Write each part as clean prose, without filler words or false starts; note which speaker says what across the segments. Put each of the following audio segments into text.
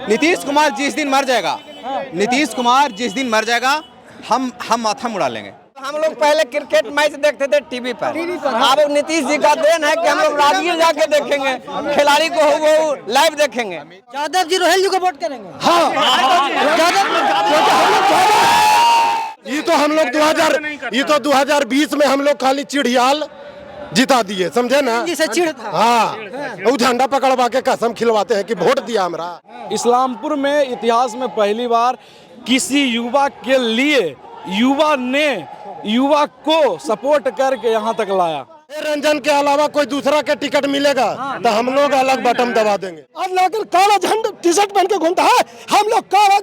Speaker 1: नीतीश कुमार जिस दिन मर जाएगा, नीतीश कुमार जिस दिन मर जाएगा, हम माथा मुड़ा लेंगे।
Speaker 2: हम लोग पहले क्रिकेट मैच देखते थे टीवी पर। अब नीतीश जी का देन है कि हम लोग राजगीर जाके देखेंगे, खिलाड़ी को वो लाइव देखेंगे।
Speaker 3: यादव जी रोहेल जी को वोट करेंगे।
Speaker 4: हाँ, ये तो 2020 में हम लोग खाली चिड़ियाल जिता दिए, समझे ना।
Speaker 3: जिसे चिढ़ था।
Speaker 4: हाँ, वो झंडा पकड़वा के कसम खिलवाते हैं कि वोट दिया हमरा।
Speaker 5: इस्लामपुर में इतिहास में पहली बार किसी युवा के लिए युवा ने युवा को सपोर्ट करके यहाँ तक लाया।
Speaker 4: रंजन के अलावा कोई दूसरा के टिकट मिलेगा तो हम लोग अलग बटन दबा देंगे।
Speaker 6: आज लेकर काला झंडा टी शर्ट पहन के घूमता है, हम लोग काला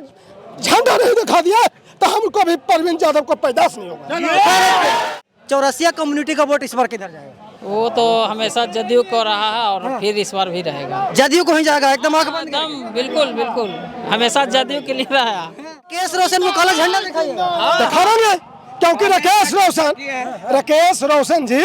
Speaker 6: झंडा नहीं दिखा दिया तो हमको भी परवीन यादव को पैदाश नहीं होगा।
Speaker 3: चौरसिया कम्युनिटी का वोट इस बार किधर जाएगा?
Speaker 7: वो तो हमेशा जदयू को रहा है और फिर इस बार भी रहेगा।
Speaker 3: जदयू को ही जाएगा एकदम आंख बंद
Speaker 7: एकदम बिल्कुल बिल्कुल हमेशा जदयू के लिए रहा।
Speaker 3: केस रोशन को काला झंडा दिखाइएगा।
Speaker 6: दिखा रहे हैं क्योंकि राकेश रोशन जी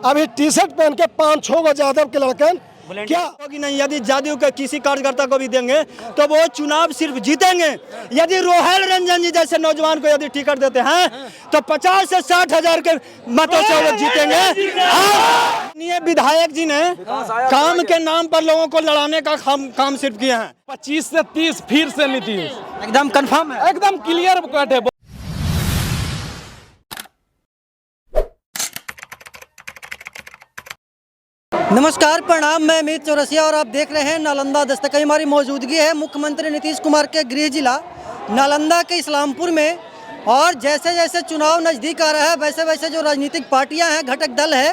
Speaker 6: अभी टी शर्ट पहन के 5-6 गो यादव के लड़कन क्या
Speaker 2: होगी नहीं। यदि जदयू के किसी कार्यकर्ता को भी देंगे तो वो चुनाव सिर्फ जीतेंगे। यदि रोहेल रंजन जी जैसे नौजवान को यदि टिकट देते हैं तो 50 से 60 हजार के मतों से वो जीतेंगे। ये विधायक जी ने काम के नाम पर लोगों को लड़ाने का काम सिर्फ किया है।
Speaker 5: 25 से 30 फिर से नीतीश
Speaker 3: एकदम कंफर्म है,
Speaker 5: एकदम क्लियर कट है।
Speaker 3: नमस्कार, प्रणाम। मैं अमित चौरसिया और आप देख रहे हैं नालंदा दस्तक। हमारी मौजूदगी है मुख्यमंत्री नीतीश कुमार के गृह जिला नालंदा के इस्लामपुर में। और जैसे जैसे चुनाव नज़दीक आ रहा है वैसे वैसे जो राजनीतिक पार्टियां हैं, घटक दल है,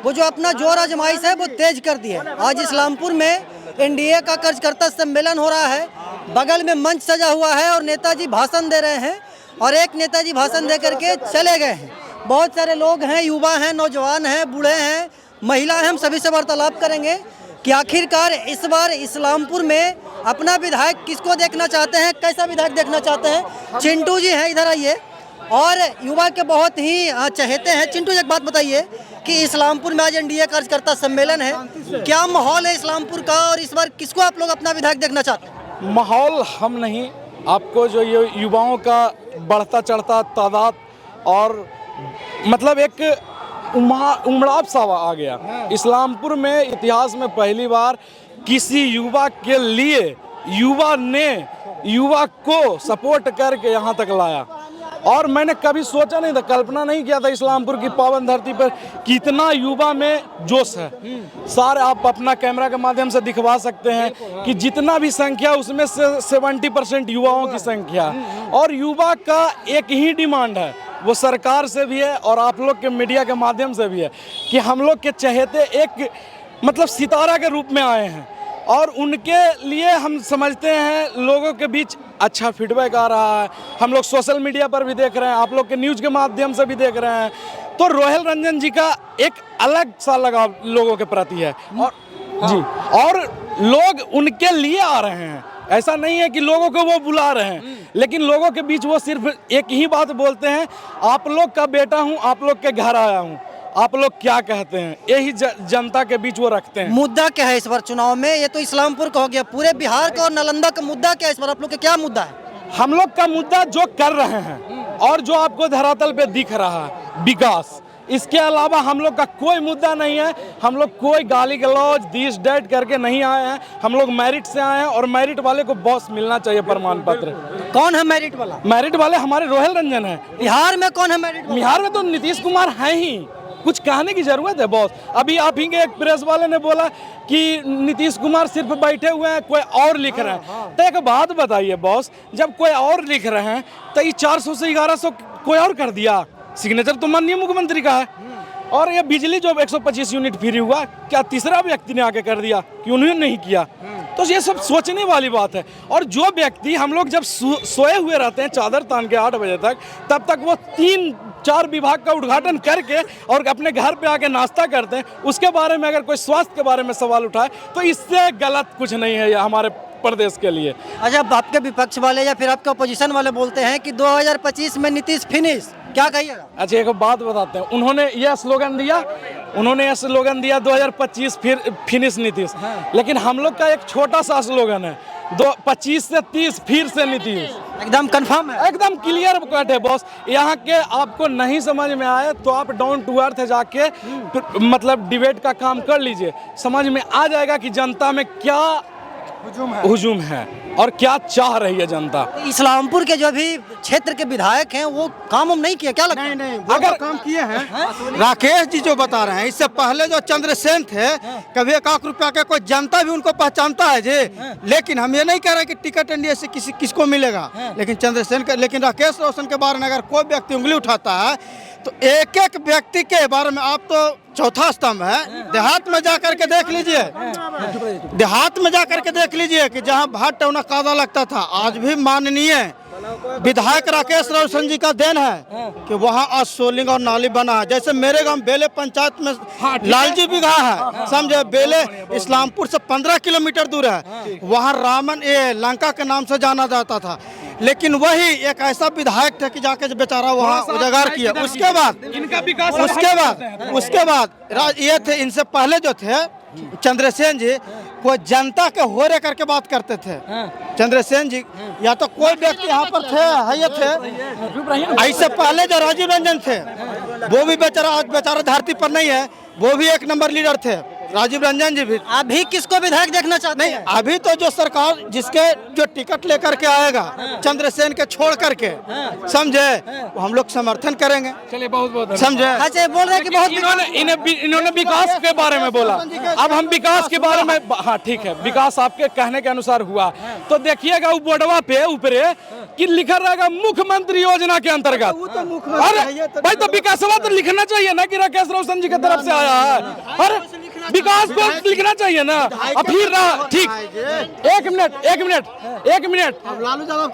Speaker 3: वो जो अपना जोर आजमाइश है वो तेज कर दी है। आज इस्लामपुर में एनडीए का कार्यकर्ता सम्मेलन हो रहा है, बगल में मंच सजा हुआ है और नेताजी भाषण दे रहे हैं। और एक नेताजी भाषण दे करके चले गए हैं। बहुत सारे लोग हैं, युवा हैं, नौजवान हैं, बूढ़े हैं, महिला हैं। हम सभी से वार्तालाप करेंगे कि आखिरकार इस बार इस्लामपुर में अपना विधायक किसको देखना चाहते हैं, कैसा विधायक देखना चाहते हैं। चिंटू जी हैं, इधर आइए। और युवा के बहुत ही चहेते हैं। चिंटू जी, एक बात बताइए कि इस्लामपुर में आज एनडीए कार्यकर्ता सम्मेलन है, क्या माहौल है इस्लामपुर का और इस बार किसको आप लोग अपना विधायक देखना चाहते हैं?
Speaker 5: माहौल हम नहीं, आपको जो ये युवाओं का बढ़ता चढ़ता तादाद और मतलब एक उमड़ाव सा आ गया। इस्लामपुर में इतिहास में पहली बार किसी युवा के लिए युवा ने युवा को सपोर्ट करके यहाँ तक लाया। और मैंने कभी सोचा नहीं था, कल्पना नहीं किया था इस्लामपुर की पावन धरती पर कितना युवा में जोश है। सारे आप अपना कैमरा के माध्यम से दिखवा सकते हैं कि जितना भी संख्या उसमें से 70% युवाओं की संख्या है। और युवा का एक ही डिमांड है, वो सरकार से भी है और आप लोग के मीडिया के माध्यम से भी है कि हम लोग के चहेते एक मतलब सितारा के रूप में आए हैं। और उनके लिए हम समझते हैं लोगों के बीच अच्छा फीडबैक आ रहा है। हम लोग सोशल मीडिया पर भी देख रहे हैं, आप लोग के न्यूज़ के माध्यम से भी देख रहे हैं। तो रोहेल रंजन जी का एक अलग सा लगाव लोगों के प्रति है। और जी, और लोग उनके लिए आ रहे हैं। ऐसा नहीं है कि लोगों को वो बुला रहे हैं, लेकिन लोगों के बीच वो सिर्फ एक ही बात बोलते हैं, आप लोग का बेटा हूँ, आप लोग के घर आया हूँ, आप लोग क्या कहते हैं, यही जनता के बीच वो रखते हैं।
Speaker 3: मुद्दा क्या है इस बार चुनाव में? ये तो इस्लामपुर का हो गया, पूरे बिहार का और नालंदा का मुद्दा क्या है इस बार? आप लोग का क्या मुद्दा है?
Speaker 5: हम लोग का मुद्दा जो कर रहे हैं और जो आपको धरातल पे दिख रहा है विकास, इसके अलावा हम लोग का कोई मुद्दा नहीं है। हम लोग कोई गाली गलौज दिस डेट करके नहीं आए हैं। हम लोग मेरिट से आए हैं और मेरिट वाले को बॉस मिलना चाहिए प्रमाण पत्र।
Speaker 3: कौन है मेरिट वाला?
Speaker 5: मेरिट वाले हमारे रोहेल रंजन है।
Speaker 3: बिहार में कौन है मेरिट वाला?
Speaker 5: बिहार में तो नीतीश कुमार हैं ही, कुछ कहने की जरूरत है बॉस? अभी आप ही के एक प्रेस वाले ने बोला कि नीतीश कुमार सिर्फ बैठे हुए हैं, कोई और लिख रहे हैं। तो एक बात बताइए बॉस, जब कोई और लिख रहे हैं तो ये 400 से 1100 कोई और कर दिया, सिग्नेचर तो माननीय मुख्यमंत्री का है। और ये बिजली जो 125 यूनिट फ्री हुआ, क्या तीसरा व्यक्ति ने आके कर दिया कि उन्होंने नहीं किया? तो ये सब सोचने वाली बात है। और जो व्यक्ति, हम लोग जब सोए हुए रहते हैं चादर तान के 8 बजे तक, तब तक वो 3-4 विभाग का उद्घाटन करके और अपने घर पे आके नाश्ता करते हैं। उसके बारे में अगर कोई स्वास्थ्य के बारे में सवाल उठाए तो इससे गलत कुछ नहीं है हमारे प्रदेश के लिए।
Speaker 3: अच्छा, आपके विपक्ष वाले या फिर आपके अपोजिशन वाले बोलते हैं कि 2025 में नीतीश फिनिश, क्या कहिएगा?
Speaker 5: अच्छा, एक बात बताते हैं, उन्होंने यह स्लोगन दिया उन्होंने स्लोगन दिया 2025 फिर फिनिश नीतीश। लेकिन हम लोग का एक छोटा सा स्लोगन है 25 से 30 फिर से नीतीश।
Speaker 3: एकदम कंफर्म है।
Speaker 5: एकदम क्लियर कट है बॉस। यहाँ के आपको नहीं समझ में आए तो आप डाउन टू अर्थ जाके मतलब डिबेट का काम कर लीजिए, समझ में आ जाएगा कि जनता में क्या हुजूम है और क्या चाह रही है जनता।
Speaker 3: इस्लामपुर के जो भी क्षेत्र के विधायक हैं वो काम हम नहीं किए, क्या लगता है?
Speaker 1: नहीं अगर काम किए हैं राकेश जी जो बता रहे हैं, इससे पहले जो चंद्रसेन थे कभी 1 रुपया के कोई जनता भी उनको पहचानता है जी। लेकिन हम ये नहीं कह रहे कि टिकट इंडिया से किसको मिलेगा, लेकिन चंद्रसेन का, लेकिन राकेश रोशन के बारे में अगर कोई व्यक्ति उंगली उठाता है तो एक एक व्यक्ति के बारे में आप तो चौथा स्तंभ है। देहात में जाकर के देख लीजिए, देहात में जाकर के देख लीजिए कि जहां भाट टौना कादा लगता था, आज भी माननीय विधायक राकेश रोशन जी का देन है कि वहाँ आज सोलिंग और नाली बना है। जैसे मेरे गांव बेले पंचायत में लालजी बिघा है, समझे, बेले इस्लामपुर से 15 किलोमीटर दूर है, वहाँ रामन ये लंका के नाम से जाना जाता था। लेकिन वही एक ऐसा विधायक था कि जाके बेचारा वहाँ उजागर किया। उसके बाद ये थे, इनसे पहले जो थे चंद्रसेन जी, कोई जनता के होरे करके बात करते थे। चंद्रसेन जी या तो कोई व्यक्ति यहाँ पर थे, है ये थे। ऐसे पहले जो राजीव रंजन थे वो भी बेचारा, आज बेचारा धरती पर नहीं है, वो भी एक नंबर लीडर थे। राजीव रंजन जी भी।
Speaker 3: अभी किसको विधायक देखना चाहते हैं?
Speaker 1: अभी तो जो सरकार जिसके जो टिकट लेकर के आएगा चंद्रसेन के छोड़ करके, समझे, हम लोग समर्थन करेंगे।
Speaker 5: चलिए बहुत बहुत
Speaker 1: समझे।
Speaker 3: अच्छा, बोल रहे हैं कि बहुत
Speaker 5: इन्होंने विकास के बारे में बोला, अब हम विकास के बारे में, हाँ ठीक है, विकास आपके कहने के अनुसार हुआ तो देखिएगा वो बोर्डवा पे ऊपरे कि लिखा रहेगा मुख्यमंत्री योजना के अंतर्गत। अरे भाई तो विकासवा तो लिखना चाहिए ना कि राकेश रोशन जी की तरफ से आया है। अरे विकास को लिखना चाहिए ना। अब फिर ठीक, एक मिनट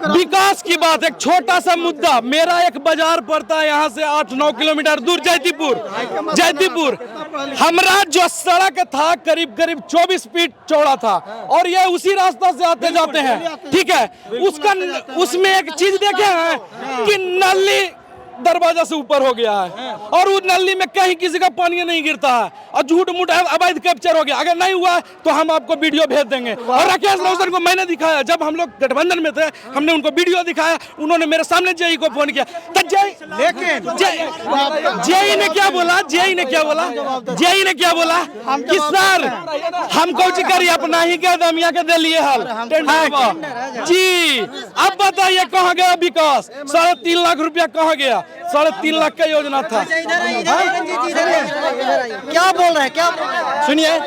Speaker 5: विकास की बात, एक छोटा सा मुद्दा, मेरा एक बाजार पड़ता है यहाँ से 8-9 किलोमीटर दूर, जयतीपुर। हमारा जो सड़क था करीब 24 फीट चौड़ा था और ये उसी रास्ता से आते जाते हैं, ठीक है। उसमें एक चीज देखे हैं कि नली दरवाजा से ऊपर हो गया है और उस नली में कहीं किसी का पानी नहीं गिरता है और झूठ मूठ अवैध कैप्चर हो गया। अगर नहीं हुआ तो हम आपको वीडियो भेज देंगे। और राकेश रोशन को मैंने दिखाया, जब हम लोग गठबंधन में थे हमने उनको वीडियो दिखाया, उन्होंने मेरे सामने जेई को फोन किया तो जेई ने क्या बोला कि सर हम कौन करिए, अपना ही के दमिया के दे लिए हाल जी। अब बताइए कहाँ गया विकास? 3.5 लाख रुपया कहाँ गया? 3.5 लाख का योजना था।
Speaker 3: क्या बोल रहे हैं, क्या
Speaker 2: सुनिए,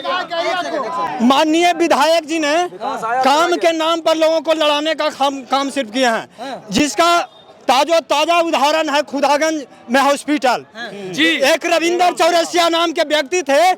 Speaker 2: माननीय विधायक जी ने काम के नाम पर लोगों को लड़ाने का काम सिर्फ किया है, जिसका ताजा उदाहरण है खुदागंज में हॉस्पिटल जी। एक रविंदर चौरसिया नाम के व्यक्ति थे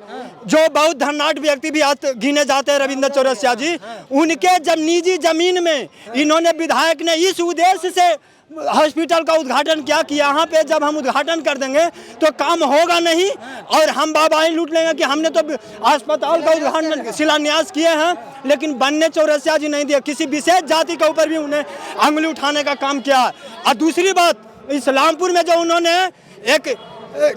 Speaker 2: जो बहुत धनाढ्य व्यक्ति भी गिने जाते हैं, रविंदर चौरसिया जी। उनके जब निजी जमीन में इन्होंने विधायक ने इस उद्देश्य से हॉस्पिटल का उद्घाटन किया कि यहाँ पे जब हम उद्घाटन कर देंगे तो काम होगा नहीं और हम बाबाई लूट लेंगे कि हमने तो अस्पताल का उद्घाटन शिलान्यास किए हैं, लेकिन बनने चौरसिया जी नहीं दिया। किसी विशेष जाति के ऊपर भी उन्हें अंगुली उठाने का काम किया। और दूसरी बात, इस्लामपुर में जो उन्होंने एक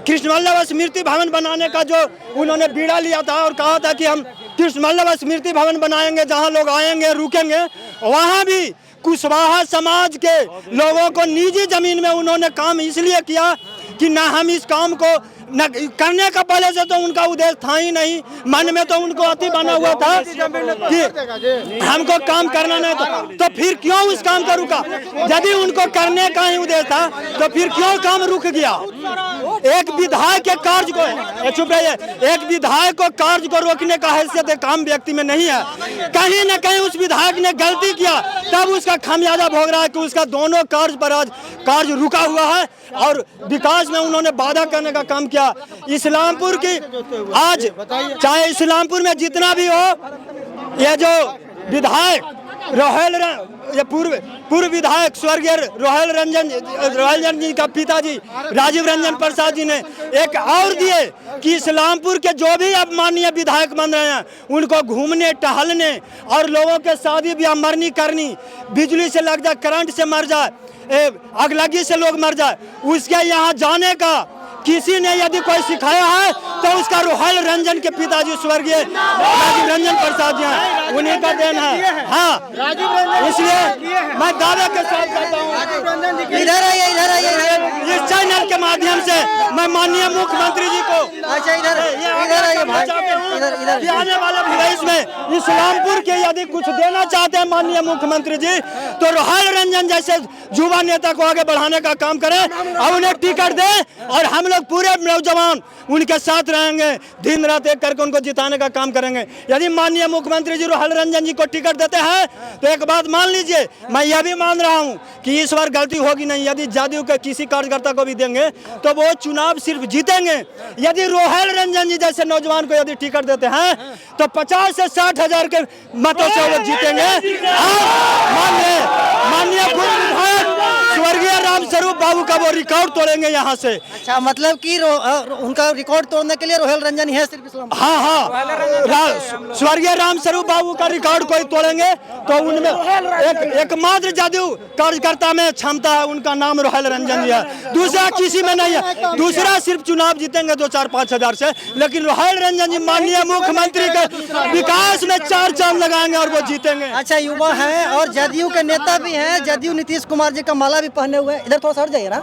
Speaker 2: कृष्ण वल्लभ स्मृति भवन बनाने का जो उन्होंने बीड़ा लिया था और कहा था कि हम कृष्ण वल्लभ स्मृति भवन बनाएंगे जहाँ लोग आएंगे रुकेंगे, वहाँ भी कुशवाहा समाज के लोगों को निजी जमीन में उन्होंने काम इसलिए किया कि ना हम इस काम को न करने का पहले से तो उनका उद्देश्य था ही नहीं, मन में तो उनको अति बना हुआ था कि हमको काम करना नहीं, तो फिर क्यों उस काम को रुका? यदि उनको करने का ही उद्देश्य था तो फिर क्यों काम रुक गया? एक विधायक के कार्य को, चुप रहिए, एक विधायक को कार्य को रोकने का हैसियत एक आम व्यक्ति में नहीं है। कहीं न कहीं उस विधायक ने गलती किया, तब उसका खामियाजा भोग रहा है कि उसका दोनों कार्य पर आज कार्य रुका हुआ है और विकास में उन्होंने बाधा करने का काम किया। इस्लामपुर की आज चाहे इस्लामपुर में जितना भी हो, ये जो विधायक पूर्व विधायक स्वर्गीय रोहेल रंजन जी का पिताजी राजीव रंजन प्रसाद जी ने एक और दिए कि इस्लामपुर के जो भी अब माननीय विधायक बन रहे हैं उनको घूमने टहलने और लोगों के शादी ब्याह मरनी करनी, बिजली से लग जाए, करंट से मर जाए, अगलगी से लोग मर जाए, उसके यहाँ जाने का किसी ने यदि कोई सिखाया है तो उसका रोहल रंजन के पिताजी स्वर्गीय राजीव रंजन प्रसाद जी हैं, उन्हीं का देन है। हाँ, इसलिए मैं दावे के साथ कहता हूँ,
Speaker 3: इधर आइए।
Speaker 2: इस चैनल के माध्यम से मैं माननीय मुख्यमंत्री जी को
Speaker 3: अच्छा इधर आइए भाई, इधर
Speaker 2: कि आने वाले भविष्य में इस्लामपुर के यदि कुछ देना चाहते हैं माननीय मुख्यमंत्री जी, तो रोहल रंजन जैसे युवा नेता को आगे बढ़ाने का काम करें और उन्हें टिकट दें, और हम लोग पूरे नौजवान उनके साथ रहेंगे, दिन रात एक करके उनको जिताने का काम करेंगे। यदि माननीय मुख्यमंत्री जी रोहल रंजन जी को टिकट देते हैं तो एक बात मान लीजिए, मैं यह भी मान रहा हूं कि इस बार गलती होगी नहीं। यदि जदयू के किसी कार्यकर्ता को भी देंगे तो वो चुनाव सिर्फ जीतेंगे। यदि रोहल रंजन जी जैसे नौजवान को यदि टिकट देते हैं तो 50 से 60 हजार के मतों से वो जीतेंगे। माननीय पूर्व विधायक स्वर्गीय रामस्वरूप बाबू का वो रिकॉर्ड तोड़ेंगे यहाँ से।
Speaker 3: अच्छा, मतलब कि उनका रिकॉर्ड तोड़ने के लिए रोहल रंजन ही है सिर्फ इस्लामपुर?
Speaker 2: हाँ, स्वर्गीय रामस्वरूप बाबू का रिकॉर्ड कोई तोड़ेंगे तो उनमें एकमात्र जदयू कार्यकर्ता में क्षमता है, उनका नाम रोहल रंजन जी है, दूसरा किसी में नहीं है। दूसरा सिर्फ चुनाव जीतेंगे 2-4-5 हजार से, लेकिन रोहल रंजन जी माननीय मुख्यमंत्री के विकास में 4 चांद लगाएंगे और वो जीतेंगे।
Speaker 3: अच्छा, युवा है और जदयू के नेता भी हैं, जदयू नीतीश कुमार जी का माला भी पहने हुए हैं। इधर थोड़ा सा हट जाइए ना।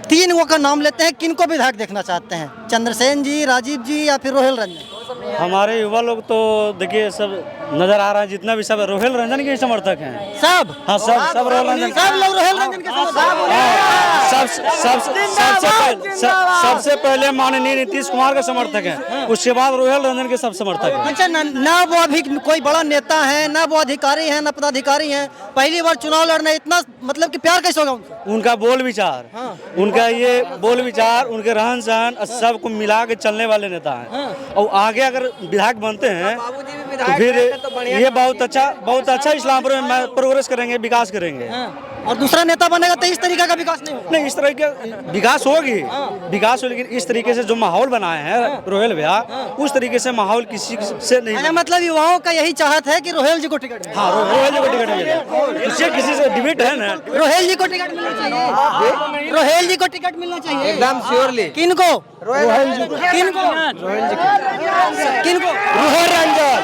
Speaker 3: 3 वो का नाम लेते हैं, किनको विधायक देखना चाहते हैं? चंद्रसेन जी, राजीव जी या फिर रोहल रंजन?
Speaker 8: हमारे युवा लोग तो देखिए सब नजर आ रहा है, जितना भी सब रोहल रंजन के समर्थक हैं
Speaker 3: सब।
Speaker 8: हाँ, सब रोहल रंजन,
Speaker 3: सब लोग रोहल रंजन के
Speaker 8: सबसे पहले माननीय नीतीश कुमार के समर्थक हैं, उसके बाद रोहल रंजन के सब समर्थक हैं।
Speaker 3: अच्छा, ना वो अभी कोई बड़ा नेता है, ना वो अधिकारी है, ना पदाधिकारी हैं, पहली बार चुनाव लड़ना, इतना मतलब कि प्यार कैसे होगा उनसे?
Speaker 8: उनका बोल विचार, उनका ये बोल विचार, उनके रहन सहन सबको मिला के चलने वाले नेता हैं। और आगे अगर विधायक बनते हैं तो फिर ये बहुत अच्छा इस्लामपुर में प्रोग्रेस करेंगे, विकास करेंगे।
Speaker 3: और दूसरा नेता बनेगा तो इस तरीके का विकास नहीं होगा?
Speaker 8: नहीं, इस तरह का विकास होगी, लेकिन इस तरीके से जो माहौल बनाए हैं रोहल भैया, उस तरीके से माहौल किसी से नहीं।
Speaker 3: अच्छा, मतलब युवाओं का यही चाहत है कि रोहल जी को टिकट?
Speaker 8: हाँ, रोहल जी को टिकट मिले, इससे किसी से डिबेट है ना।
Speaker 3: रोहल जी को टिकट मिलना चाहिए, रोहल जी को टिकट मिलना चाहिए एकदम श्योरली। किनको? रोहल जी को। किनको?
Speaker 4: रोहल रंजन,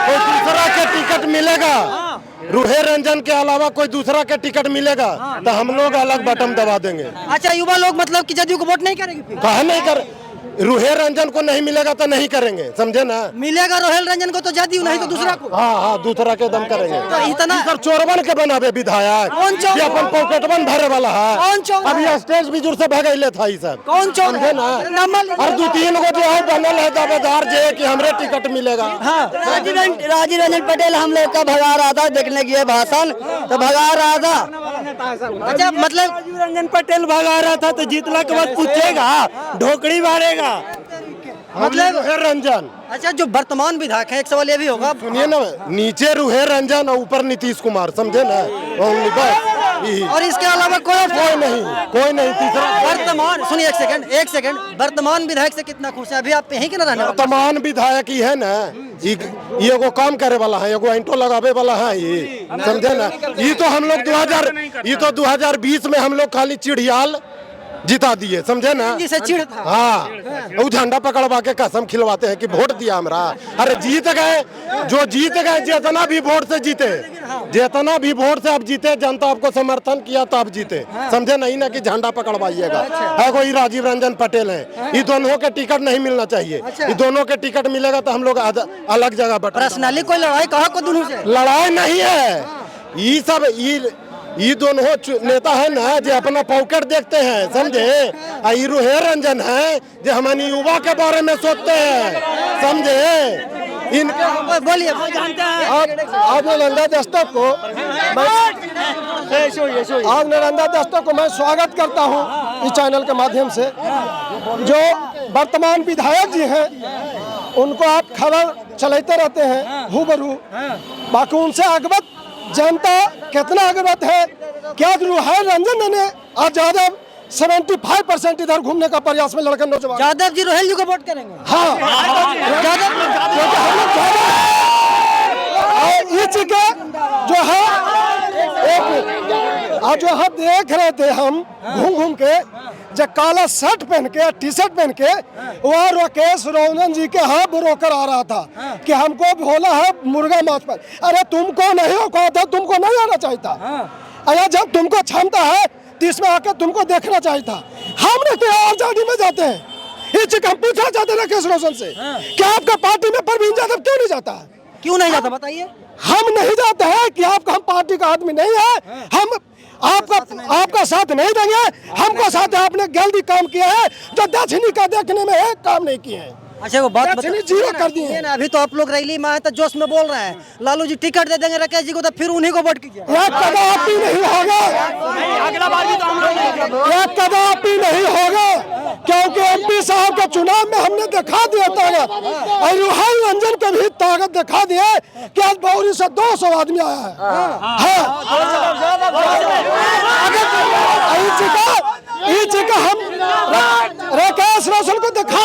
Speaker 4: कोई दूसरा के टिकट मिलेगा, रोहल रंजन के अलावा कोई दूसरा के टिकट मिलेगा तो हम लोग अलग बटन दबा देंगे।
Speaker 3: अच्छा, युवा लोग मतलब कि जदयू को वोट नहीं करेंगे फिर?
Speaker 4: कहा नहीं कर, रोहल रंजन को नहीं मिलेगा तो नहीं करेंगे, समझे ना।
Speaker 3: मिलेगा रोहल रंजन को तो जदयू, नहीं तो दूसरा को।
Speaker 4: हाँ, दूसरा के दम करेंगे।
Speaker 3: तो इतना
Speaker 4: सर चोरबन के बनावे विधायक,
Speaker 3: कौन चोर?
Speaker 4: ये अपन पॉकेटबन भरे वाला है।
Speaker 3: कौन चोर?
Speaker 4: अब ये स्टेज बिजुर से भगैले था ये सब।
Speaker 3: कौन चोर?
Speaker 4: समझे ना। और 2-3 गो जो है बनल है दावेदार जे कि हमरे टिकट मिलेगा।
Speaker 3: राजीव रंजन पटेल हम लोग का भगा रहा था, देखने की भाषण तो भगा रहा था। अच्छा, मतलब
Speaker 2: राजीव रंजन पटेल भगा रहा था तो जीतने के बाद पूछेगा, ढोकड़ी मारेगा,
Speaker 4: मतलब रोहल रंजन।
Speaker 3: अच्छा, जो वर्तमान विधायक है, एक सवाल ये भी होगा,
Speaker 4: सुनिए ना, नीचे रोहल रंजन और ऊपर नीतीश कुमार, समझे ना।
Speaker 3: और इसके अलावा कोई
Speaker 4: नहीं तीसरा।
Speaker 3: वर्तमान, सुनिए एक सेकंड, वर्तमान विधायक से कितना खुश है? अभी आप यहीं के ना रहने?
Speaker 4: वर्तमान विधायक ही है ना, ये एगो काम करे वाला है, एगो इंटो लगावे वाला है, ये समझे ना। ये तो हम लोग 2020 में हम लोग खाली चिड़ियाल जिता दिए, समझे ना।
Speaker 3: जिसे चिढ़ था।
Speaker 4: हाँ, वो झंडा पकड़वा के कसम खिलवाते हैं कि वोट दिया हमरा। अरे जीत गए, जो जीत गए, जितना भी वोट से जीते, जितना भी वोट से आप जीते, जनता आपको समर्थन किया तो आप जीते, समझे नहीं ना कि झंडा पकड़वाइएगा। है कोई राजीव रंजन पटेल है, ये दोनों के टिकट नहीं मिलना चाहिए। ये दोनों के टिकट मिलेगा तो हम लोग अलग जगह बट।
Speaker 3: पर्सनली कोई लड़ाई कहा को दोनों से?
Speaker 4: लड़ाई नहीं है, ये सब ये दोनों नेता है ना जो अपना पॉकेट देखते हैं, समझे। ये रोहल रंजन है जो हमारे युवा के बारे में सोचते हैं, समझे। इनके
Speaker 3: बोलिए,
Speaker 6: आज नालंदा दस्तक को मैं स्वागत करता हूं इस चैनल के माध्यम से। जो वर्तमान विधायक जी हैं उनको आप खबर चलाते रहते हैं हूबरू, बाकी उनसे अवगत जनता कितना अवगत है? क्या रोहल रंजन ने आज ज्यादा 75% इधर घूमने का प्रयास में लड़के नौजवान।
Speaker 3: यादव जी रोहल जी को वोट करेंगे?
Speaker 6: हाँ, जो है एक आज जो हम देख रहे थे हम घूम घूम के, जो काला शर्ट पहन के टी शर्ट पहन के वह राकेश रोशन जी के यहाँ ब्रोकर आ रहा था कि हमको बोला है मुर्गा मांस पर। अरे तुमको नहीं होता था, तुमको नहीं आना चाहिए था। अरे जब तुमको क्षमता है तो इसमें आकर तुमको देखना चाहिए था। हमने तो आजादी में जाते हैं, ये चीज हम पूछना चाहते हैं राकेश रोशन से कि आपका पार्टी में परवीन यादव क्यों नहीं जाता है?
Speaker 3: क्यों नहीं जाता बताइए?
Speaker 6: हम नहीं जाते हैं कि आपका हम पार्टी का आदमी नहीं है, हम आपका साथ नहीं देंगे। हमको साथ आपने गलती काम किया है जो दक्षिणी का देखने में एक काम नहीं किए हैं।
Speaker 3: अच्छा वो बात
Speaker 6: दक्षिणी जीरो कर दिए हैं।
Speaker 3: अभी तो आप लोग रैली में आए तो जोश में बोल रहे हैं लालू जी टिकट दे देंगे राकेश जी को, तो फिर उन्हीं को वोट कीजिए।
Speaker 6: एक कदापि नहीं होगा,
Speaker 2: अगला बार भी तो हम लोग
Speaker 6: एक कदापि नहीं होगा, क्योंकि एमपी साहब के चुनाव में हमने दिखा दिया ताकत, और रुहाल रंजन के भी ताकत दिखा दिया कि आज बौरी से 200 आदमी आया है। हम राकेश रोशन को दिखा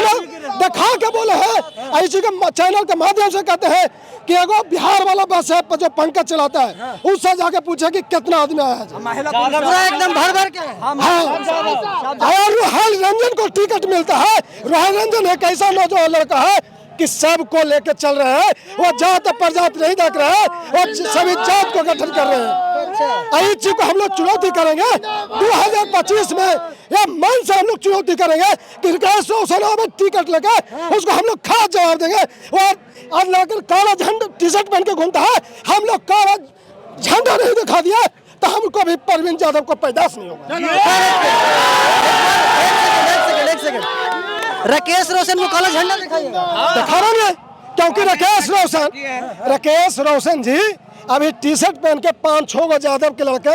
Speaker 6: के बोले हैं, ऐसी के चैनल के माध्यम से कहते हैं कि एगो बिहार वाला बस है जो पंकज चलाता है, उससे जाके पूछे कि कितना आदमी आया है।
Speaker 3: पूरा एकदम भर भर के
Speaker 6: और रोहिल रंजन को टिकट मिलता है। रोहिल रंजन एक ऐसा नौजवान लड़का है कि सबको लेके चल रहे हैं, वो जात प्रजात नहीं देख रहे हैं, वो सभी जात को गठन कर रहे हैं। इस चीज को हम लोग चुनौती करेंगे 2025 में, ये मन से हम लोग चुनौती करेंगे कि राकेश रोशन में टिकट लेके उसको हम लोग खास जवाब देंगे। और आज लेकर काला झंडा टी शर्ट पहन के घूमता है, हम लोग काला झंडा नहीं दिखा दिया तो हमको भी परवीन यादव को पैदाश नहीं होगा।
Speaker 3: एक सेकंड राकेश रोशन को काला झंडा दिखाइएगा।
Speaker 6: दिखा रहे हैं क्योंकि राकेश रोशन जी अभी टी शर्ट पहन के 5-6 गो यादव के लड़के,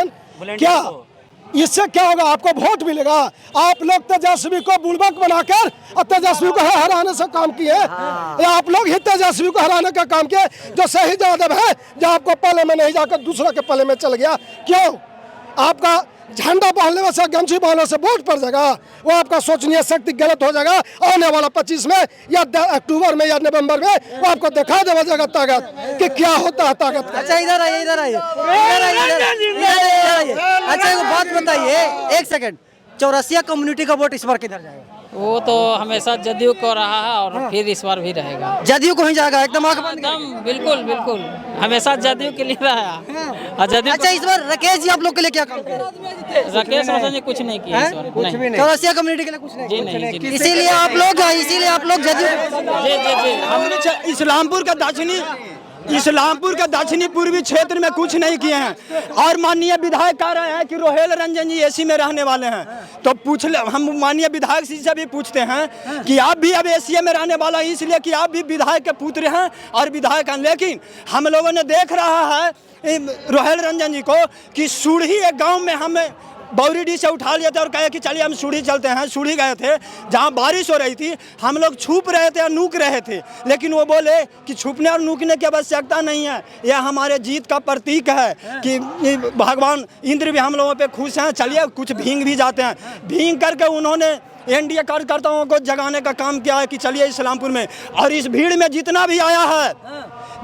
Speaker 6: क्या इससे क्या होगा? आपको वोट मिलेगा। आप लोग तेजस्वी को बुड़बक बनाकर और तेजस्वी को हराने से काम किए, या आप लोग ही तेजस्वी को हराने का काम किए। जो सही यादव है जो आपको पले में नहीं जाकर दूसरा के पले में चल गया, क्यों? आपका झंडा बांधने से, गमछी बांधने से वोट पड़ जाएगा, वो आपका सोचनीय शक्ति गलत हो जाएगा। आने वाला 25 में या अक्टूबर में या नवंबर में वो आपको दिखा देगा जाएगा ताकत कि क्या होता है ताकत का।
Speaker 3: अच्छा इधर आइए, इधर आइए, अच्छा एक बात बताइए, एक सेकंड, चौरसिया कम्युनिटी का वोट इस बार किधर जाएगा?
Speaker 7: वो तो हमेशा जदयू को रहा है और फिर इस बार भी रहेगा।
Speaker 3: जदयू को ही जाएगा एकदम आंख बंद
Speaker 7: एकदम बिल्कुल बिल्कुल, हमेशा जदयू के लिए रहा है। जदयू
Speaker 3: अच्छा इस बार राकेश जी आप लोग के लिए क्या काम किए?
Speaker 7: राकेश रोशन जी कुछ नहीं किया इस बार, कुछ भी
Speaker 3: चौरसिया कम्युनिटी के लिए कुछ नहीं।
Speaker 7: जी नहीं,
Speaker 3: इसीलिए आप लोग जदयू
Speaker 7: जी
Speaker 2: इस्लामपुर का दक्षिणी पूर्वी क्षेत्र में कुछ नहीं किए हैं। और माननीय विधायक कह रहे हैं कि रोहिल रंजन जी एसी में रहने वाले हैं, तो पूछ ले, हम माननीय विधायक से भी पूछते हैं कि आप भी अब एसी में रहने वाला है, इसलिए कि आप भी विधायक के पुत्र हैं और विधायक हैं। लेकिन हम लोगों ने देख रहा है रोहिल रंजन जी को कि सूढ़ी एक गाँव में हमें बौरीडी से उठा लिए थे और कहे कि चलिए हम सूढ़ी चलते हैं। सूढ़ी गए थे जहाँ बारिश हो रही थी, हम लोग छुप रहे थे और नूक रहे थे, लेकिन वो बोले कि छुपने और नूकने की आवश्यकता नहीं है, यह हमारे जीत का प्रतीक है कि भगवान इंद्र भी हम लोगों पे खुश हैं। चलिए कुछ भींग भी जाते हैं। भींग करके उन्होंने एनडीए कार्यकर्ताओं को जगाने का काम किया है कि चलिए इस्लामपुर में। और इस भीड़ में जितना भी आया है,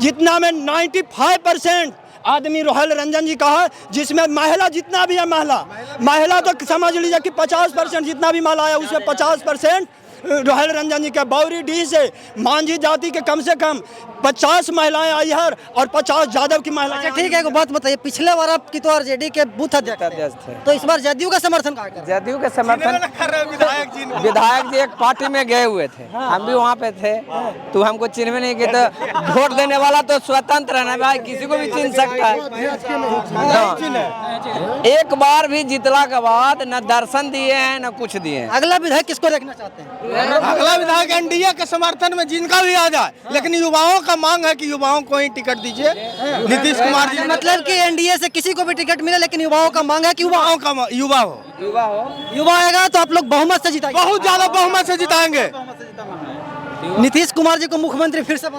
Speaker 2: जितना में 95% आदमी रोहिल रंजन जी का है, जिसमें महिला जितना भी है, महिला तो समझ लीजिए कि 50% जितना भी माल आया उसमें 50% रोहिल रंजन जी के। बौरीडीह से मांझी जाति के कम से कम 50 महिलाएं आई है और 50 यादव की महिलाएं।
Speaker 3: अच्छा ठीक है, एक बात बताइए, पिछले बार आप कितो आरजेडी के बूथ अध्यक्ष थे, तो इस बार जदयू का समर्थन कहाँ कर?
Speaker 9: जदयू के समर्थन विधायक जी एक पार्टी में गए हुए थे, हम भी वहाँ पे थे, तो हमको चिन्ह नहीं किए। तो वोट देने वाला तो स्वतंत्र है ना भाई, किसी को भी चिन्ह सकता है। एक बार भी जितला के बाद न दर्शन दिए हैं न कुछ दिए हैं।
Speaker 3: अगला विधायक किसको देखना चाहते हैं?
Speaker 1: अगला विधायक एनडीए के समर्थन में जिनका भी आ जाए, लेकिन युवाओं का मांग है कि युवाओं को ही टिकट दीजिए। नीतीश कुमार जी
Speaker 3: मतलब कि एनडीए से किसी को भी टिकट मिले, लेकिन युवाओं का मांग है कि युवा आएगा तो आप लोग बहुमत से जिताएंगे,
Speaker 1: बहुत ज्यादा बहुमत से जिताएंगे।
Speaker 3: नीतीश कुमार जी को मुख्यमंत्री फिर से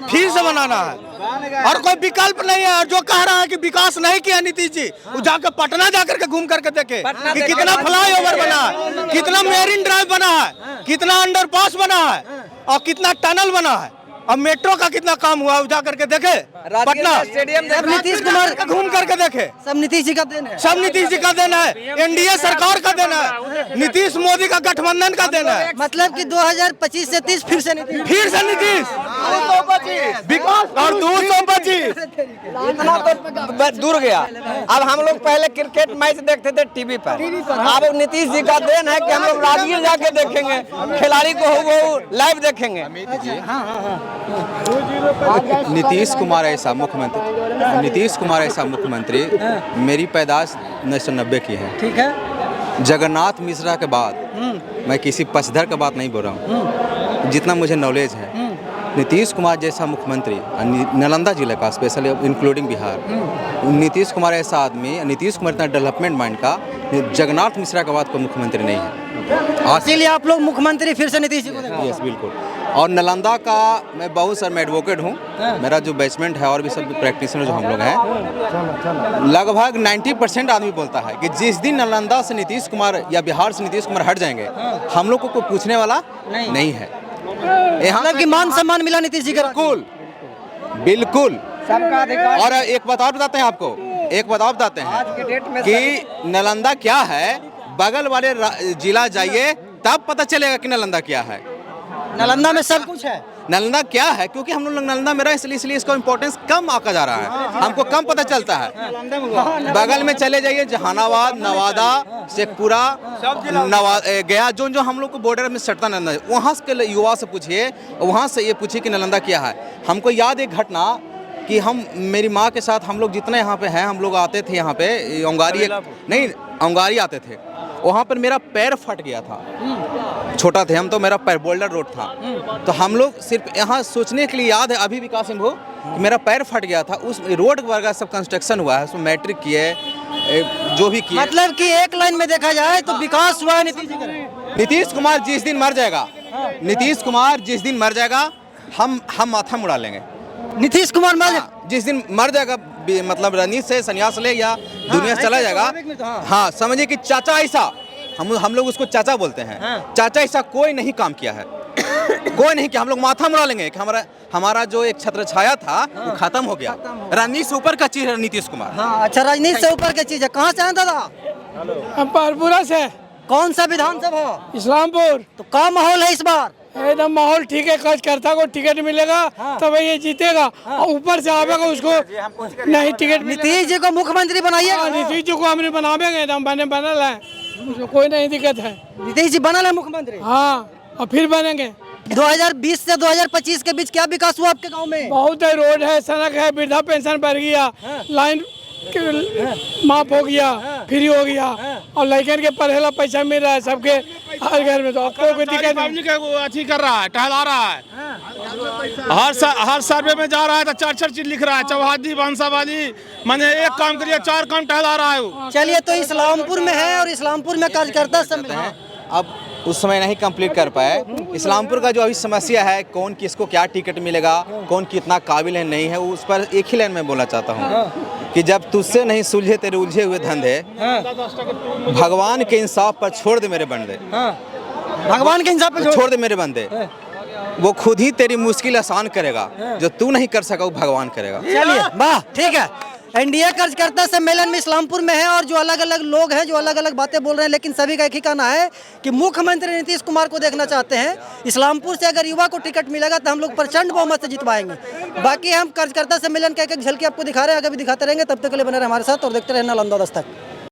Speaker 1: बनाना है और कोई विकल्प नहीं है। और जो कह रहा है कि विकास नहीं किया नीतीश जी, वो जाकर पटना जाकर के घूम करके देखे कि कितना फ्लाईओवर बना है, कितना मेरिन ड्राइव बना है, कितना अंडरपास बना है और कितना टनल बना है। अब मेट्रो का कितना काम हुआ जा करके देखे पटना
Speaker 9: स्टेडियम
Speaker 3: सब नीतीश कुमार
Speaker 1: घूम करके देखे।
Speaker 3: सब नीतीश जी का देन है।
Speaker 1: सब नीतीश जी का देना है, एनडीए सरकार का देना है, नीतीश मोदी का गठबंधन का देना है।
Speaker 3: मतलब कि 2025 से 30 फिर से नीतीश।
Speaker 1: विकास और 225
Speaker 9: इतना तो दूर गया। अब हम लोग पहले क्रिकेट मैच देखते थे टीवी पर, अब नीतीश जी का देन है कि हम लोग राजगीर जाके देखेंगे, खिलाड़ी को वो लाइव देखेंगे।
Speaker 10: नीतीश कुमार ऐसा मुख्यमंत्री मेरी पैदाश 1990 की है।
Speaker 3: ठीक है।
Speaker 10: जगन्नाथ मिश्रा के बाद मैं किसी पक्षधर का बात नहीं बोल रहा हूँ, जितना मुझे नॉलेज है नीतीश कुमार जैसा मुख्यमंत्री नालंदा जिले का स्पेशली इंक्लूडिंग बिहार, नीतीश कुमार ऐसा आदमी, नीतीश कुमार इतना डेवलपमेंट माइंड का जगन्नाथ मिश्रा के बाद कोई मुख्यमंत्री नहीं है।
Speaker 3: इसीलिए आप लोग मुख्यमंत्री फिर से नीतीश जी को देंगे।
Speaker 10: यस बिल्कुल। और नालंदा का मैं बहुत सर मैं एडवोकेट हूँ, मेरा जो बेसमेंट है और भी सब प्रैक्टिशनर जो हम लोग हैं, लगभग 90% आदमी बोलता है कि जिस दिन नालंदा से नीतीश कुमार या बिहार से नीतीश कुमार हट जाएंगे हम लोग को कोई पूछने वाला नहीं है।
Speaker 3: मतलब कि मान सम्मान मिला नीतीश जी का।
Speaker 10: बिल्कुल। और एक बात और बताते हैं आपको, कि नालंदा क्या है, बगल वाले जिला जाइए तब पता चलेगा कि नालंदा क्या है।
Speaker 3: नालंदा में सब कुछ है।
Speaker 10: नालंदा क्या है, क्योंकि हम लोग नालंदा में रहे इसलिए इसका इम्पोर्टेंस कम आका जा रहा है, हमको कम पता चलता है। बगल में चले जाइए जहानाबाद, नवादा, शेखपुरा, गया, जो हम लोग को बॉर्डर में सटता नालंदा, वहाँ के युवा से पूछिए, वहाँ से ये पूछिए कि नालंदा क्या है। हमको याद एक घटना कि हम मेरी माँ के साथ हम लोग जितने यहाँ पे हैं, हम लोग आते थे यहाँ पे औंगारी आते थे, वहाँ पर मेरा पैर फट गया था, छोटा थे हम तो, मेरा पैर बोल्डर रोड था, तो हम लोग सिर्फ यहाँ सोचने के लिए याद है अभी भी कासिम हो कि मेरा पैर फट गया था, उस रोड वगैरह सब कंस्ट्रक्शन हुआ है, उसमें मैट्रिक किए, जो भी किए।
Speaker 3: मतलब कि एक लाइन में देखा जाए तो विकास हुआ है
Speaker 10: नीतीश कुमार जिस दिन मर जाएगा हम माथा मुड़ा लेंगे।
Speaker 3: नीतीश कुमार
Speaker 10: जिस दिन मर जाएगा, मतलब रणनीति से संन्यास ले या दुनिया से चला जाएगा, हाँ समझिए कि चाचा ऐसा, हम लोग उसको चाचा बोलते हैं, चाचा ऐसा कोई नहीं काम किया है, कोई नहीं किया। हम लोग माथा मुड़ा लेंगे कि हमारा जो एक छत्र छाया था वो खत्म हो गया। राजनीति से ऊपर का चीज है नीतीश कुमार।
Speaker 3: अच्छा, राजनीति से ऊपर की चीज है। कहाँ से हैं दादा?
Speaker 6: हम पारपुरा से।
Speaker 3: कौन सा विधानसभा?
Speaker 6: इस्लामपुर।
Speaker 3: तो क्या माहौल है इस बार?
Speaker 6: एकदम माहौल ठीक है, कार्यकर्ता को टिकट मिलेगा तब ये जीतेगा, और ऊपर से आवेगा उसको नहीं टिकट।
Speaker 3: नीतीश जी को मुख्यमंत्री बनाइए।
Speaker 6: नीतीश जी को हम बनावेंगे, एकदम बनल है, कोई नहीं दिक्कत है।
Speaker 3: नीतीश जी बनल है मुख्यमंत्री?
Speaker 6: हाँ, और फिर बनेंगे।
Speaker 3: 2020 से 2025 के बीच क्या विकास हुआ आपके गाँव में?
Speaker 6: बहुत है, रोड है, सड़क है, वृद्धा पेंशन बढ़ गया, लाइन माफ हो गया, फ्री हो गया, और लड़कन के पढ़ेला पैसा मिल रहा है सबके हर घर में, तो आपको कोई दिक्कत नहीं।
Speaker 5: अच्छी कर रहा है, टहला रहा है, हर सर्वे में जा रहा है तो 4 चीज लिख रहा है, चौहादी बांसावाली, मैंने एक काम करिए 4 काम टहला रहा है वो।
Speaker 3: चलिए, तो इस्लामपुर में है और इस्लामपुर में कार्यकर्ता सम्मेलन है।
Speaker 10: अब उस समय नहीं कंप्लीट कर पाए। इस्लामपुर का जो अभी समस्या है, कौन किसको क्या टिकट मिलेगा, कौन कितना काबिल है नहीं है, उस पर एक ही लाइन में बोलना चाहता हूँ कि जब तुझसे नहीं सुलझे तेरे उलझे हुए धंधे, भगवान के इंसाफ पर छोड़ दे मेरे बंदे,
Speaker 3: भगवान के इंसाफ पर
Speaker 10: छोड़ दे मेरे बंदे, वो खुद ही तेरी मुश्किल आसान करेगा, जो तू नहीं कर सका वो भगवान करेगा।
Speaker 3: चलिए, वाह, ठीक है। एनडीए कार्यकर्ता सम्मेलन में इस्लामपुर में है और जो अलग अलग लोग हैं जो अलग अलग बातें बोल रहे हैं, लेकिन सभी का एक ही कहना है कि मुख्यमंत्री नीतीश कुमार को देखना चाहते हैं। इस्लामपुर से अगर युवा को टिकट मिलेगा तो हम लोग प्रचंड बहुमत से जितवाएंगे। बाकी हम कार्यकर्ता सम्मेलन का एक झलकी आपको दिखा रहे हैं, आगे भी दिखाते रहेंगे। तब तक के लिए बने रहे हमारे साथ और देखते रहे नालंदा दस्तक।